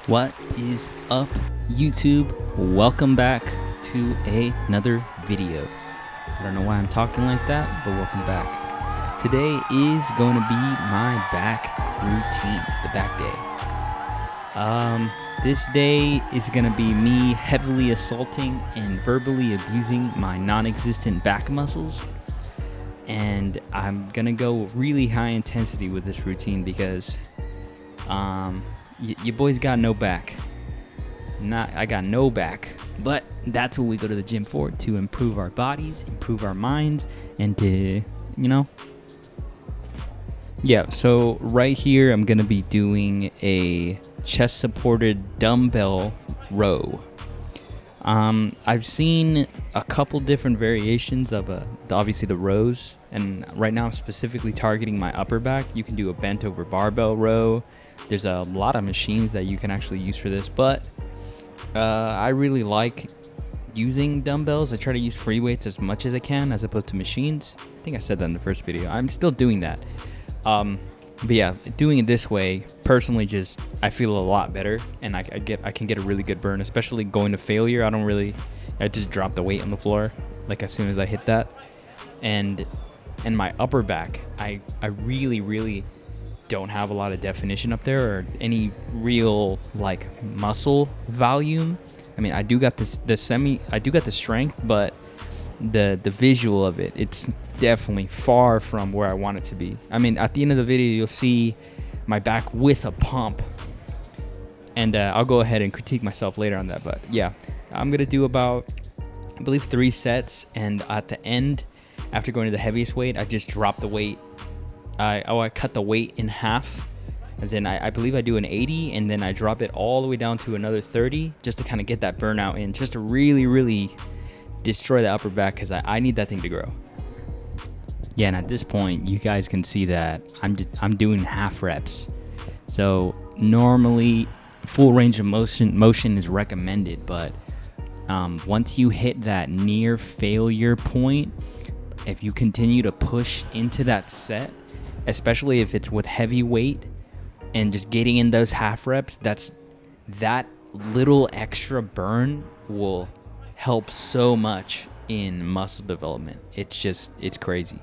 What is up, YouTube? Welcome back to another video. I don't know why I'm talking like that, but welcome back. Today is going to be my back routine, the back day. This day is going to be me heavily assaulting and verbally abusing my non-existent back muscles. And I'm going to go really high intensity with this routine because your boy's got no back. I got no back, but that's what we go to the gym for, to improve our bodies, improve our minds, and to, so right here I'm gonna be doing a chest supported dumbbell row. I've seen a couple different variations of obviously the rows, and right now I'm specifically targeting my upper back. You can do a bent over barbell row. There's a lot of machines that you can actually use for this, but I really like using dumbbells. I try to use free weights as much as I can as opposed to machines. I think I said that in the first video. I'm still doing that. But yeah, doing it this way, personally, I feel a lot better, and I can get a really good burn, especially going to failure. I just drop the weight on the floor like as soon as I hit that. And my upper back, I really don't have a lot of definition up there or any real like muscle volume. I mean, I do got the strength, but the visual of it's definitely far from where I want it to be. I mean, at the end of the video, you'll see my back with a pump, and I'll go ahead and critique myself later on that. But yeah, I'm gonna do about, I believe, 3 sets, and at the end, after going to the heaviest weight, I just drop the weight. I cut the weight in half, as in I believe I do an 80, and then I drop it all the way down to another 30, just to kind of get that burnout in, just to really destroy the upper back, because I need that thing to grow. Yeah, and at this point, you guys can see that I'm doing half reps. So normally, full range of motion is recommended, but once you hit that near failure point, if you continue to push into that set, especially if it's with heavy weight and just getting in those half reps, that little extra burn will help so much in muscle development. It's crazy.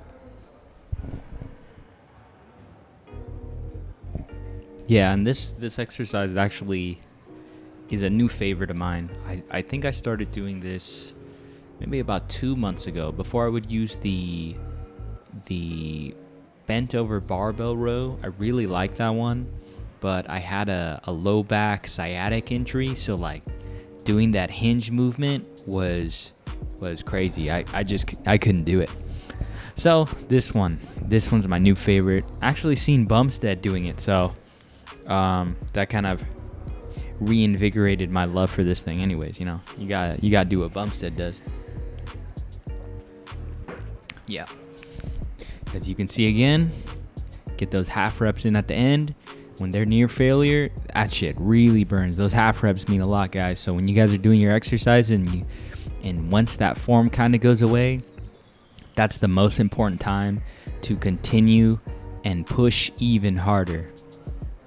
Yeah, and this exercise actually is a new favorite of mine. I think I started doing this maybe about 2 months ago. Before I would use the bent over barbell row. I really liked that one, but I had a low back sciatic injury, so like doing that hinge movement was crazy. I couldn't do it. So this one's my new favorite. Actually seen Bumstead doing it, so that kind of reinvigorated my love for this thing. Anyways, you gotta do what Bumstead does. Yeah, as you can see again, get those half reps in at the end. When they're near failure, that shit really burns. Those half reps mean a lot, guys. So when you guys are doing your exercise and once that form kind of goes away, that's the most important time to continue and push even harder.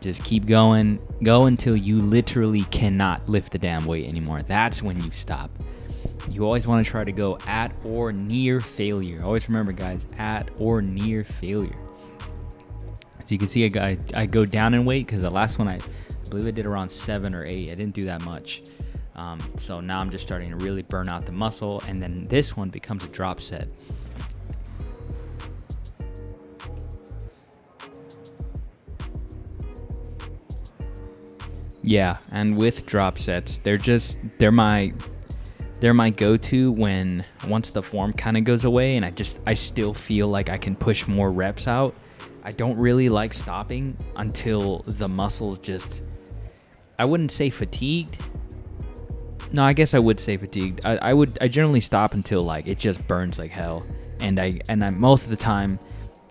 Just keep going. Go until you literally cannot lift the damn weight anymore. That's when you stop. You always want to try to go at or near failure. Always remember, guys, at or near failure. As you can see, I go down in weight because the last one I believe I did around 7 or 8. I didn't do that much. So now I'm just starting to really burn out the muscle, and then this one becomes a drop set. Yeah, and with drop sets, they're my go-to once the form kind of goes away and I still feel like I can push more reps out. I don't really like stopping until the muscles I wouldn't say fatigued. No, I guess I would say fatigued. I generally stop until like it just burns like hell. And I most of the time,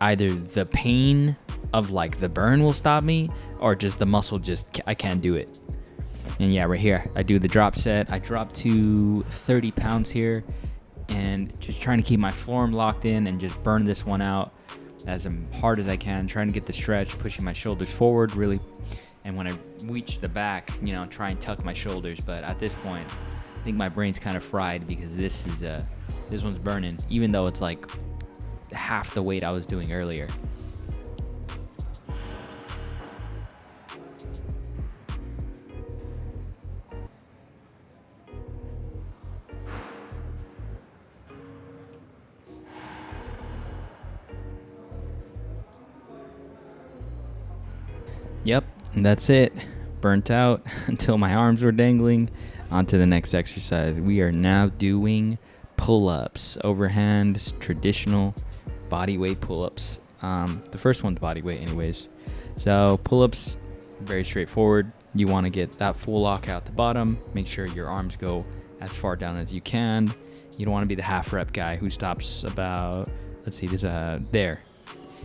either the pain of like the burn will stop me, or just the muscle I can't do it. And yeah, right here, I do the drop set. I drop to 30 pounds here and just trying to keep my form locked in and just burn this one out as hard as I can, trying to get the stretch, pushing my shoulders forward really and when I reach the back, try and tuck my shoulders. But at this point, I think my brain's kind of fried because this one's burning, even though it's like half the weight I was doing earlier. Yep, and that's it. Burnt out until my arms were dangling. On to the next exercise. We are now doing pull-ups, overhand, traditional body weight pull-ups. The first one's body weight anyways. So pull-ups, very straightforward. You want to get that full lock out the bottom. Make sure your arms go as far down as you can. You don't want to be the half rep guy who stops about, let's see, there.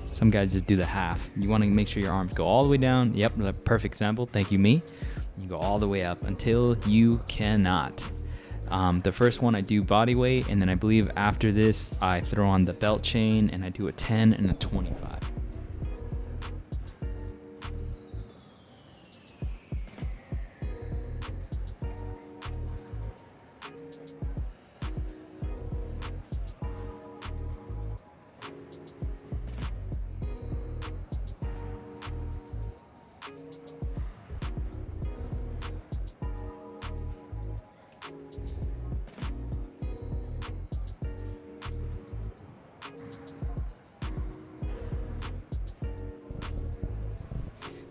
Some guys just do the half. You want to make sure your arms go all the way down. Yep, perfect example. Thank you, me. You go all the way up until you cannot. The first one I do body weight, and then I believe after this I throw on the belt chain and I do a 10 and a 25.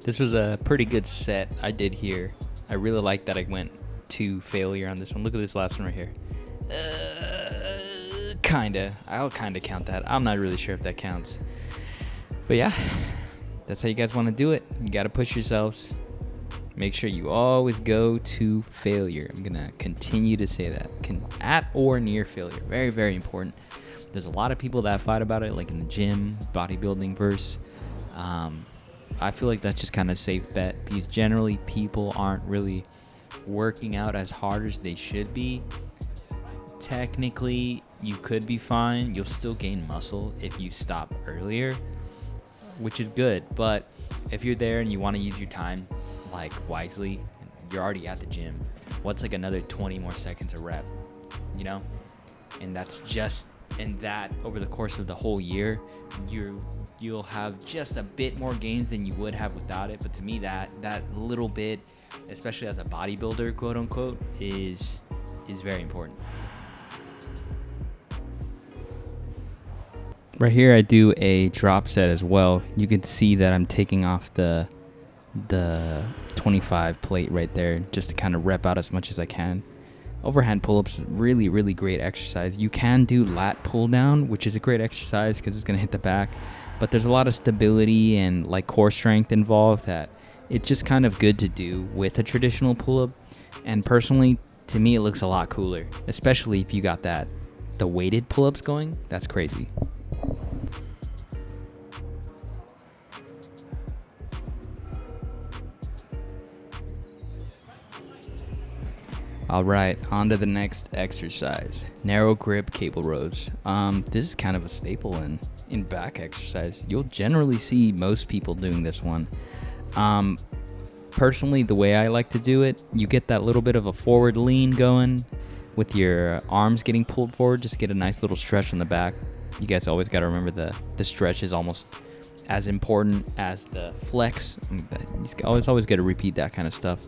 This was a pretty good set I did here. I really like that I went to failure on this one. Look at this last one right here. I'll kinda count that. I'm not really sure if that counts. But yeah, that's how you guys want to do it. You gotta push yourselves. Make sure you always go to failure. I'm gonna continue to say that. At or near failure. Very, very important. There's a lot of people that fight about it, like in the gym, bodybuilding verse. I feel like that's just kind of a safe bet because generally people aren't really working out as hard as they should be. Technically, you could be fine. You'll still gain muscle if you stop earlier, which is good. But if you're there and you want to use your time like wisely, you're already at the gym. What's like another 20 more seconds a rep, And that's just, and that over the course of the whole year, you'll have just a bit more gains than you would have without it. But to me, that little bit, especially as a bodybuilder, quote unquote, is very important. Right here, I do a drop set as well. You can see that I'm taking off the 25 plate right there just to kind of rep out as much as I can. Overhand pull-ups, really, really great exercise. You can do lat pull down, which is a great exercise because it's going to hit the back. But there's a lot of stability and like core strength involved that it's just kind of good to do with a traditional pull-up. And personally, to me, it looks a lot cooler, especially if you got the weighted pull-ups going. That's crazy. All right, on to the next exercise. Narrow grip cable rows. This is kind of a staple in back exercise. You'll generally see most people doing this one. Personally, the way I like to do it, you get that little bit of a forward lean going with your arms getting pulled forward. Just get a nice little stretch on the back. You guys always got to remember the stretch is almost as important as the flex. You always got to repeat that kind of stuff.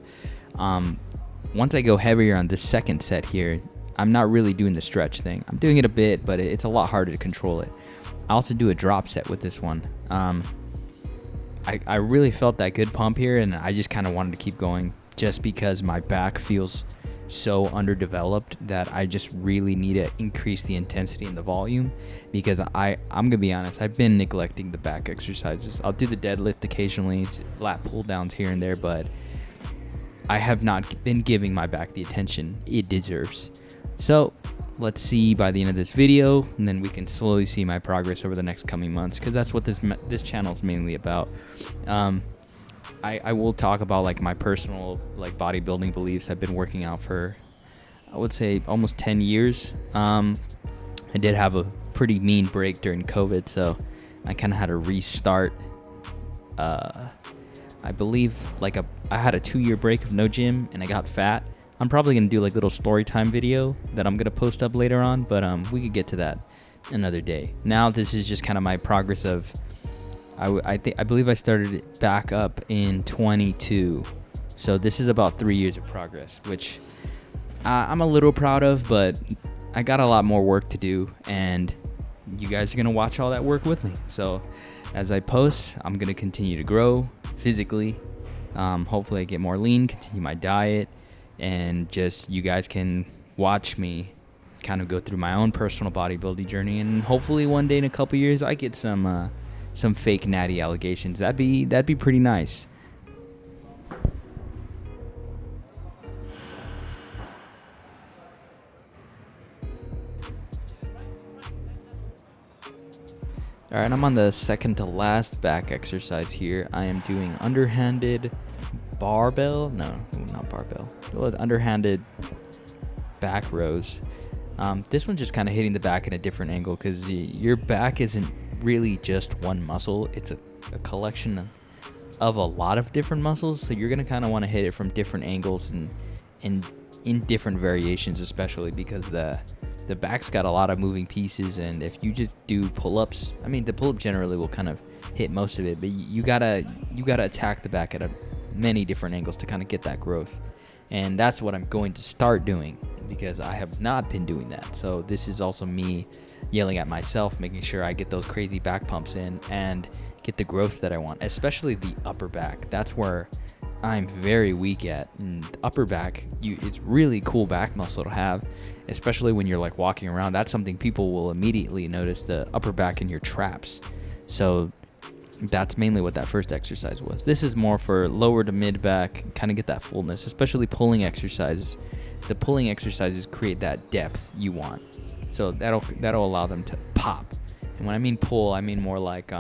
Once I go heavier on this second set here, I'm not really doing the stretch thing. I'm doing it a bit, but it's a lot harder to control it. I also do a drop set with this one. I really felt that good pump here, and I just kind of wanted to keep going just because my back feels so underdeveloped that I just really need to increase the intensity and the volume because I'm going to be honest, I've been neglecting the back exercises. I'll do the deadlift occasionally, lat pull downs here and there, but I have not been giving my back the attention it deserves. So let's see by the end of this video, and then we can slowly see my progress over the next coming months, because that's what this channel is mainly about. I will talk about like my personal like bodybuilding beliefs. I've been working out for, I would say, almost 10 years. I did have a pretty mean break during COVID, so I kind of had to restart I believe I had a 2-year break of no gym and I got fat. I'm probably gonna do like little story time video that I'm gonna post up later on, but we could get to that another day. Now this is just kind of my progress of I believe I started it back up in 22. So this is about 3 years of progress, which I'm a little proud of, but I got a lot more work to do, and you guys are going to watch all that work with me. So as I post, I'm going to continue to grow physically. Hopefully I get more lean, continue my diet, and just you guys can watch me kind of go through my own personal bodybuilding journey, and hopefully one day in a couple years I get some fake natty allegations. That'd be pretty nice. All right, I'm on the second to last back exercise here. I am doing underhanded barbell. No, not barbell. Well, underhanded back rows. This one's just kind of hitting the back in a different angle because your back isn't really just one muscle. It's a collection of a lot of different muscles. So you're going to kind of want to hit it from different angles and in different variations, especially because the back's got a lot of moving pieces, and if you just do pull-ups, I mean, the pull-up generally will kind of hit most of it, but you gotta attack the back at many different angles to kind of get that growth, and that's what I'm going to start doing because I have not been doing that. So this is also me yelling at myself, making sure I get those crazy back pumps in and get the growth that I want, especially the upper back. That's where I'm very weak at. And upper back, it's really cool back muscle to have, especially when you're like walking around. That's something people will immediately notice, the upper back in your traps. So that's mainly what that first exercise was. This is more for lower to mid back, kind of get that fullness, especially pulling exercises. The pulling exercises create that depth you want. So that'll allow them to pop. And when I mean pull, I mean more like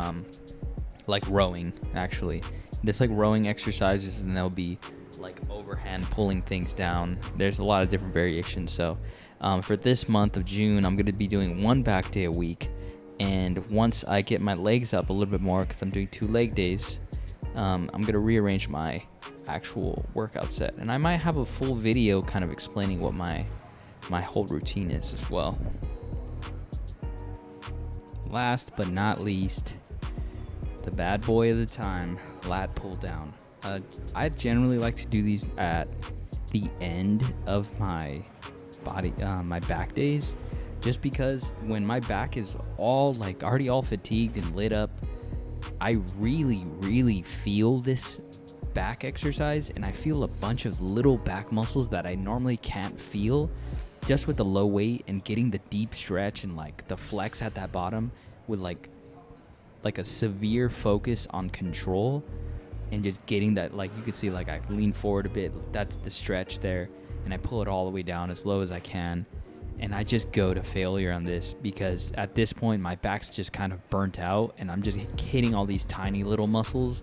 rowing, actually. There's like rowing exercises, and they'll be like overhand pulling things down. There's a lot of different variations. So for this month of June, I'm going to be doing 1 back day a week. And once I get my legs up a little bit more, because I'm doing 2 leg days, I'm going to rearrange my actual workout set. And I might have a full video kind of explaining what my whole routine is as well. Last but not least, the bad boy of the time, lat pull down. I generally like to do these at the end of my back days, just because when my back is already all fatigued and lit up, I really feel this back exercise, and I feel a bunch of little back muscles that I normally can't feel just with the low weight and getting the deep stretch and like the flex at that bottom with like a severe focus on control and just getting that, like you can see, like I lean forward a bit, that's the stretch there, and I pull it all the way down as low as I can, and I just go to failure on this because at this point my back's just kind of burnt out, and I'm just hitting all these tiny little muscles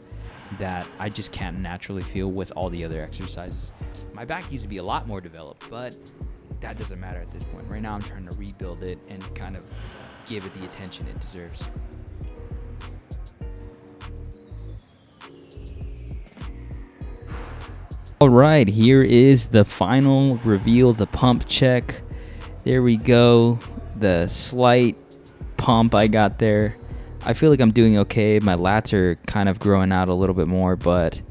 that I just can't naturally feel with all the other exercises. My back used to be a lot more developed, but that doesn't matter at this point. Right now I'm trying to rebuild it and kind of give it the attention it deserves. All right, here is the final reveal, the pump check. There we go. The slight pump I got there. I feel like I'm doing okay. My lats are kind of growing out a little bit more, but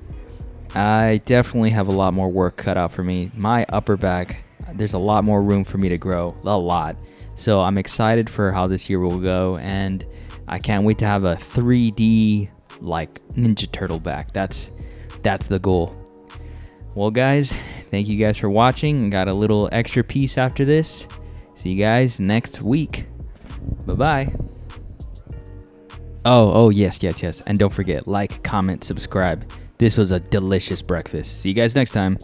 I definitely have a lot more work cut out for me. My upper back, there's a lot more room for me to grow, a lot. So I'm excited for how this year will go, and I can't wait to have a 3D like Ninja Turtle back. That's the goal. Well, guys, thank you guys for watching. I got a little extra piece after this. See you guys next week. Bye-bye. Oh, yes. And don't forget, like, comment, subscribe. This was a delicious breakfast. See you guys next time.